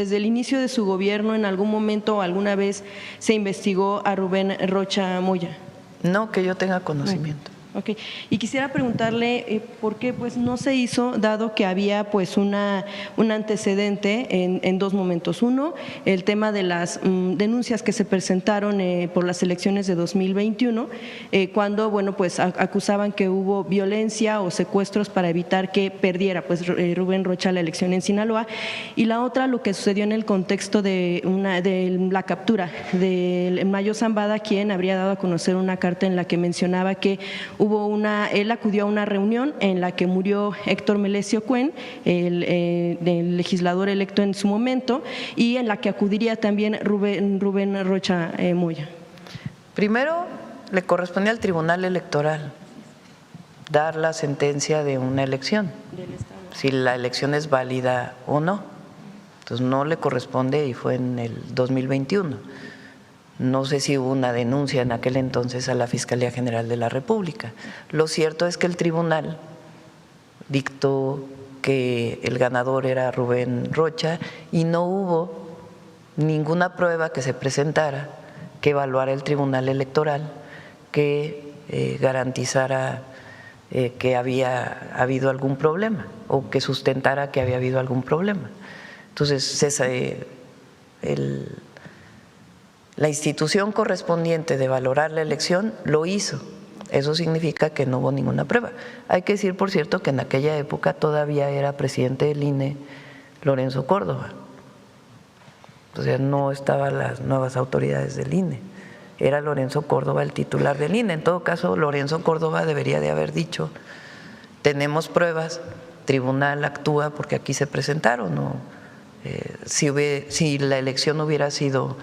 Desde el inicio de su gobierno, ¿en algún momento o alguna vez se investigó a Rubén Rocha Moya? No, que yo tenga conocimiento. Okay. Y quisiera preguntarle por qué pues no se hizo, dado que había pues un antecedente en dos momentos. Uno, el tema de las denuncias que se presentaron por las elecciones de 2021, cuando bueno pues acusaban que hubo violencia o secuestros para evitar que perdiera pues Rubén Rocha la elección en Sinaloa. Y la otra, lo que sucedió en el contexto de la captura de Mayo Zambada, quien habría dado a conocer una carta en la que mencionaba que él acudió a una reunión en la que murió Héctor Melesio Cuen, el legislador electo en su momento, y en la que acudiría también Rubén Rocha Moya. Primero, le corresponde al Tribunal Electoral dar la sentencia de una elección, si la elección es válida o no. Entonces no le corresponde y fue en el 2021. No sé si hubo una denuncia en aquel entonces a la Fiscalía General de la República. Lo cierto es que el tribunal dictó que el ganador era Rubén Rocha y no hubo ninguna prueba que se presentara que evaluara el Tribunal Electoral que garantizara que había habido algún problema o que sustentara que había habido algún problema. Entonces, la institución correspondiente de valorar la elección lo hizo. Eso significa que no hubo ninguna prueba. Hay que decir, por cierto, que en aquella época todavía era presidente del INE Lorenzo Córdoba. O sea, no estaban las nuevas autoridades del INE. Era Lorenzo Córdoba el titular del INE. En todo caso, Lorenzo Córdoba debería de haber dicho: tenemos pruebas, tribunal actúa porque aquí se presentaron. Si la elección hubiera estado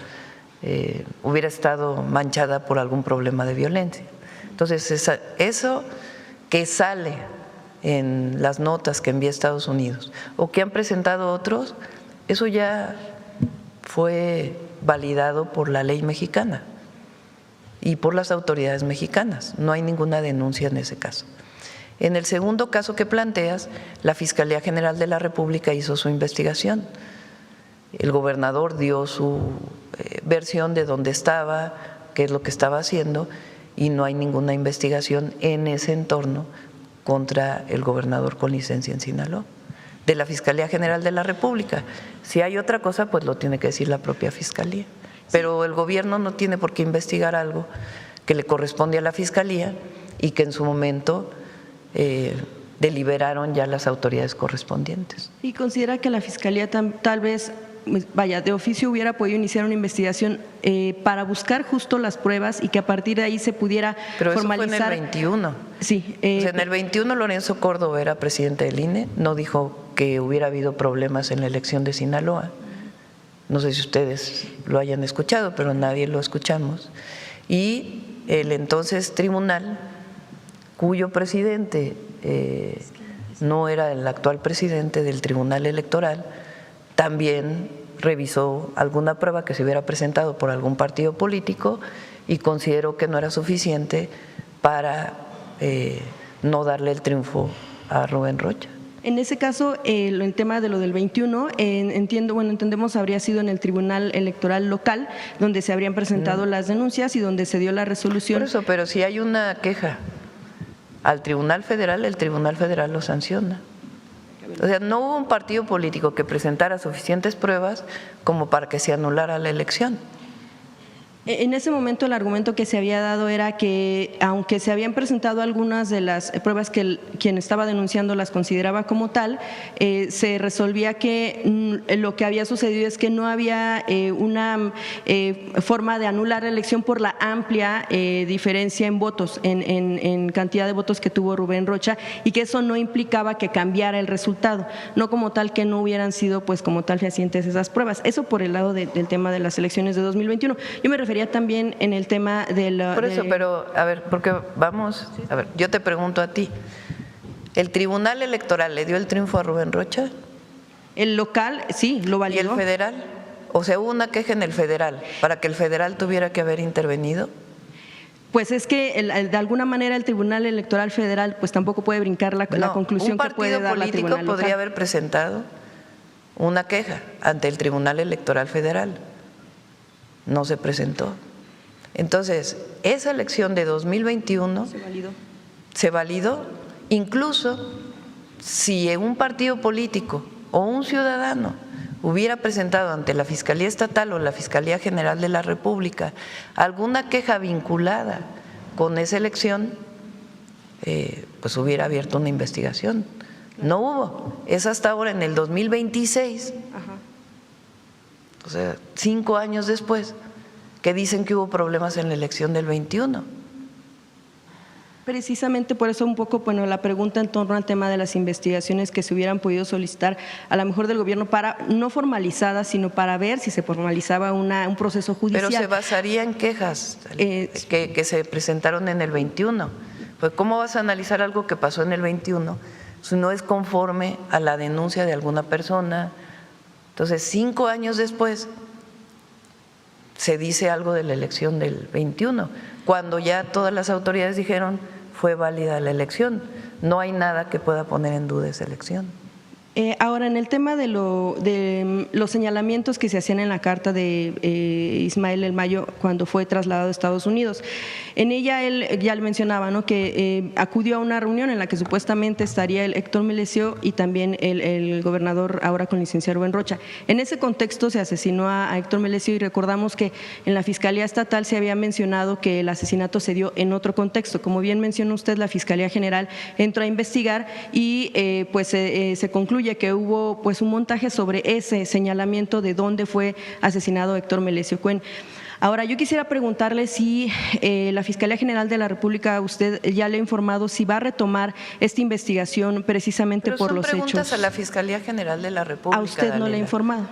manchada por algún problema de violencia. Entonces, eso que sale en las notas que envía Estados Unidos o que han presentado otros, eso ya fue validado por la ley mexicana y por las autoridades mexicanas. No hay ninguna denuncia en ese caso. En el segundo caso que planteas, la Fiscalía General de la República hizo su investigación. El gobernador dio su versión de dónde estaba, qué es lo que estaba haciendo, y no hay ninguna investigación en ese entorno contra el gobernador con licencia en Sinaloa, de la Fiscalía General de la República. Si hay otra cosa, pues lo tiene que decir la propia Fiscalía. Pero el gobierno no tiene por qué investigar algo que le corresponde a la Fiscalía y que en su momento deliberaron ya las autoridades correspondientes. ¿Y considera que la Fiscalía tal vez, de oficio hubiera podido iniciar una investigación para buscar justo las pruebas y que a partir de ahí se pudiera formalizar? Pero eso fue en el 21. Sí. O sea, en el 21 Lorenzo Córdoba era presidente del INE, no dijo que hubiera habido problemas en la elección de Sinaloa. No sé si ustedes lo hayan escuchado, pero nadie lo escuchamos. Y el entonces tribunal, cuyo presidente no era el actual presidente del Tribunal Electoral, también revisó alguna prueba que se hubiera presentado por algún partido político y consideró que no era suficiente para no darle el triunfo a Rubén Rocha. En ese caso, el tema de lo del 21, entendemos habría sido en el Tribunal Electoral local, donde se habrían presentado las denuncias y donde se dio la resolución. Por eso, pero si hay una queja al Tribunal Federal, el Tribunal Federal lo sanciona. O sea, no hubo un partido político que presentara suficientes pruebas como para que se anulara la elección. En ese momento el argumento que se había dado era que aunque se habían presentado algunas de las pruebas que quien estaba denunciando las consideraba como tal, se resolvía que lo que había sucedido es que no había una forma de anular la elección por la amplia diferencia en votos, en cantidad de votos que tuvo Rubén Rocha, y que eso no implicaba que cambiara el resultado, no como tal que no hubieran sido pues como tal fehacientes esas pruebas. Eso por el lado del tema de las elecciones de 2021. Yo me refería también en el tema de la… Por eso, pero a ver, porque vamos, a ver, yo te pregunto a ti, ¿el Tribunal Electoral le dio el triunfo a Rubén Rocha? El local, sí, lo validó. ¿Y el federal? O sea, hubo una queja en el federal para que el federal tuviera que haber intervenido. Pues es que de alguna manera el Tribunal Electoral Federal pues tampoco puede brincar la conclusión que puede dar la Tribunal local. ¿Un partido político podría haber presentado una queja ante el Tribunal Electoral Federal. No se presentó. Entonces, esa elección de 2021 se validó, incluso si un partido político o un ciudadano hubiera presentado ante la Fiscalía Estatal o la Fiscalía General de la República alguna queja vinculada con esa elección, pues hubiera abierto una investigación. No hubo, es hasta ahora en el 2026, o sea, 5 años después, que dicen que hubo problemas en la elección del 21. Precisamente por eso un poco, bueno, la pregunta en torno al tema de las investigaciones que se hubieran podido solicitar a lo mejor del gobierno para, no formalizadas, sino para ver si se formalizaba un proceso judicial. Pero se basaría en quejas que se presentaron en el 21. Pues ¿cómo vas a analizar algo que pasó en el 21 si no es conforme a la denuncia de alguna persona? Entonces, 5 años después se dice algo de la elección del 21, cuando ya todas las autoridades dijeron fue válida la elección, no hay nada que pueda poner en duda esa elección. Ahora, en el tema de los señalamientos que se hacían en la carta de Ismael El Mayo cuando fue trasladado a Estados Unidos, en ella él ya le mencionaba, ¿no?, que acudió a una reunión en la que supuestamente estaría el Héctor Melesio y también el gobernador ahora con licencia Rubén Rocha. En ese contexto se asesinó a Héctor Melesio y recordamos que en la Fiscalía Estatal se había mencionado que el asesinato se dio en otro contexto. Como bien mencionó usted, la Fiscalía General entró a investigar y pues se concluye que hubo pues un montaje sobre ese señalamiento de dónde fue asesinado Héctor Melesio Cuen. Ahora, yo quisiera preguntarle si la Fiscalía General de la República, usted ya le ha informado si va a retomar esta investigación precisamente por los hechos. Pero son preguntas a la Fiscalía General de la República. ¿A usted no le ha informado?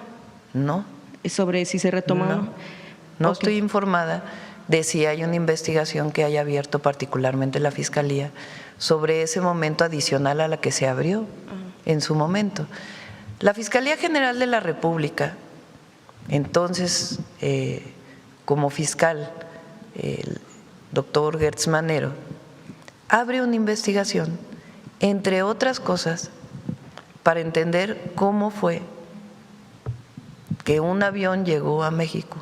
No. ¿Sobre si se retoma o no? No estoy informada de si hay una investigación que haya abierto particularmente la Fiscalía sobre ese momento adicional a la que se abrió en su momento. La Fiscalía General de la República, entonces, como fiscal, el doctor Gertz Manero, abre una investigación, entre otras cosas, para entender cómo fue que un avión llegó a México,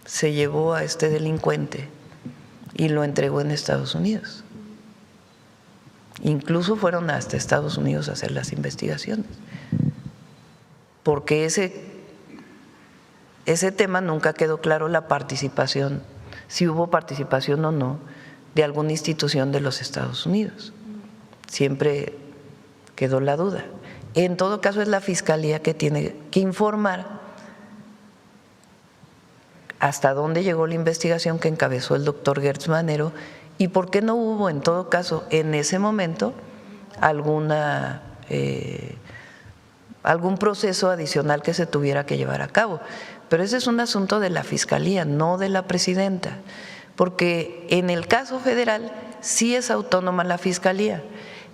se llevó a este delincuente y lo entregó en Estados Unidos. Incluso fueron hasta Estados Unidos a hacer las investigaciones, porque ese tema nunca quedó claro, la participación, si hubo participación o no de alguna institución de los Estados Unidos. Siempre quedó la duda. En todo caso, es la Fiscalía que tiene que informar hasta dónde llegó la investigación que encabezó el doctor Gertz Manero y por qué no hubo, en todo caso, en ese momento, algún proceso adicional que se tuviera que llevar a cabo. Pero ese es un asunto de la Fiscalía, no de la presidenta, porque en el caso federal sí es autónoma la Fiscalía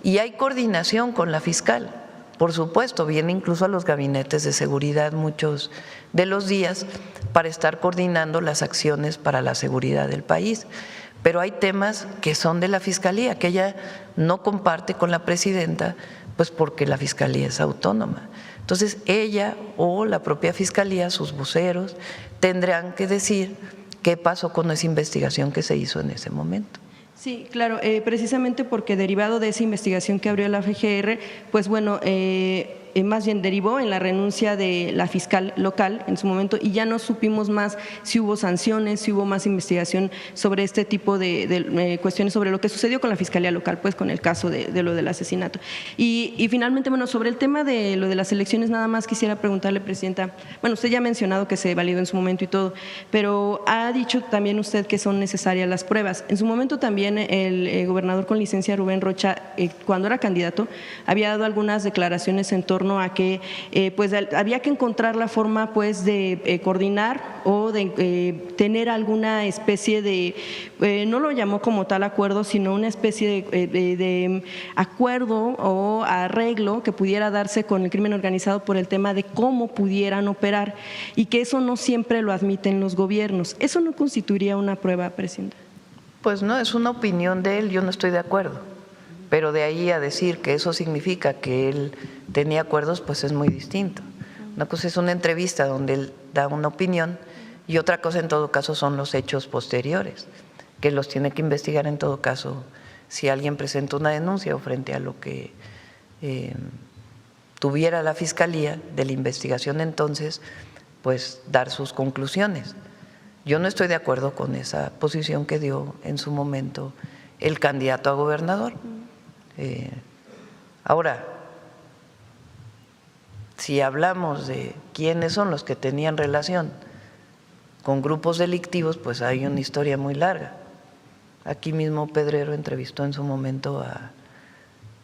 y hay coordinación con la fiscal. Por supuesto, viene incluso a los gabinetes de seguridad muchos de los días para estar coordinando las acciones para la seguridad del país. Pero hay temas que son de la Fiscalía, que ella no comparte con la presidenta, pues porque la Fiscalía es autónoma. Entonces, ella o la propia Fiscalía, sus voceros, tendrán que decir qué pasó con esa investigación que se hizo en ese momento. Sí, claro, precisamente porque derivado de esa investigación que abrió la FGR, pues bueno, más bien derivó en la renuncia de la fiscal local en su momento y ya no supimos más si hubo sanciones, si hubo más investigación sobre este tipo de cuestiones, sobre lo que sucedió con la fiscalía local, pues con el caso de lo del asesinato. Y finalmente, bueno, sobre el tema de lo de las elecciones, nada más quisiera preguntarle, presidenta, bueno, usted ya ha mencionado que se validó en su momento y todo, pero ha dicho también usted que son necesarias las pruebas. En su momento también el gobernador con licencia Rubén Rocha, cuando era candidato, había dado algunas declaraciones en torno a que pues había que encontrar la forma pues de coordinar o de tener alguna especie de, no lo llamó como tal acuerdo, sino una especie de acuerdo o arreglo que pudiera darse con el crimen organizado por el tema de cómo pudieran operar y que eso no siempre lo admiten los gobiernos. ¿Eso no constituiría una prueba, presidenta? Pues no, es una opinión de él, yo no estoy de acuerdo. Pero de ahí a decir que eso significa que él tenía acuerdos, pues es muy distinto. Una cosa es una entrevista donde él da una opinión y otra cosa en todo caso son los hechos posteriores, que los tiene que investigar en todo caso si alguien presenta una denuncia o frente a lo que tuviera la Fiscalía de la investigación, entonces pues dar sus conclusiones. Yo no estoy de acuerdo con esa posición que dio en su momento el candidato a gobernador. Ahora, si hablamos de quiénes son los que tenían relación con grupos delictivos, pues hay una historia muy larga. Aquí mismo Pedrero entrevistó en su momento a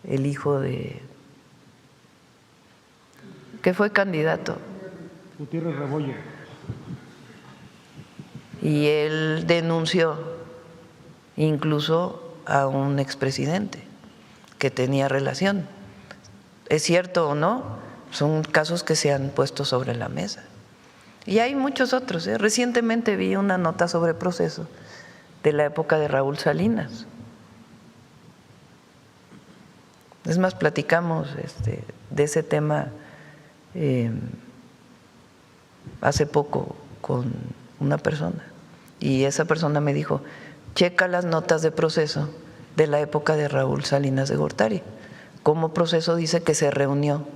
el hijo de… que fue candidato. Gutiérrez Rebollo. Y él denunció incluso a un expresidente que tenía relación. ¿Es cierto o no? Son casos que se han puesto sobre la mesa. Y hay muchos otros. Recientemente vi una nota sobre Proceso de la época de Raúl Salinas. Es más, platicamos de ese tema hace poco con una persona y esa persona me dijo, checa las notas de Proceso de la época de Raúl Salinas de Gortari, cómo Proceso dice que se reunió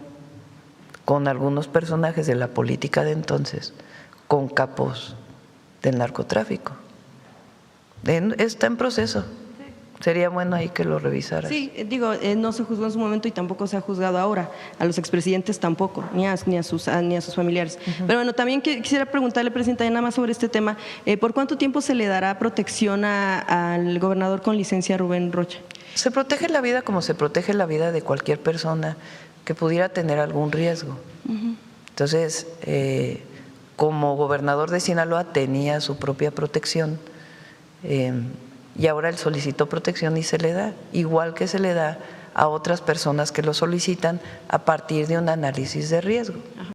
con algunos personajes de la política de entonces, con capos del narcotráfico. Está en Proceso. Sería bueno ahí que lo revisaras. Sí, digo, no se juzgó en su momento y tampoco se ha juzgado ahora. A los expresidentes tampoco, ni a sus familiares. Pero bueno, también quisiera preguntarle, presidenta, nada más sobre este tema. ¿Por cuánto tiempo se le dará protección al gobernador con licencia Rubén Rocha? Se protege la vida como se protege la vida de cualquier persona que pudiera tener algún riesgo. Entonces, como gobernador de Sinaloa tenía su propia protección, y ahora él solicitó protección y se le da, igual que se le da a otras personas que lo solicitan a partir de un análisis de riesgo.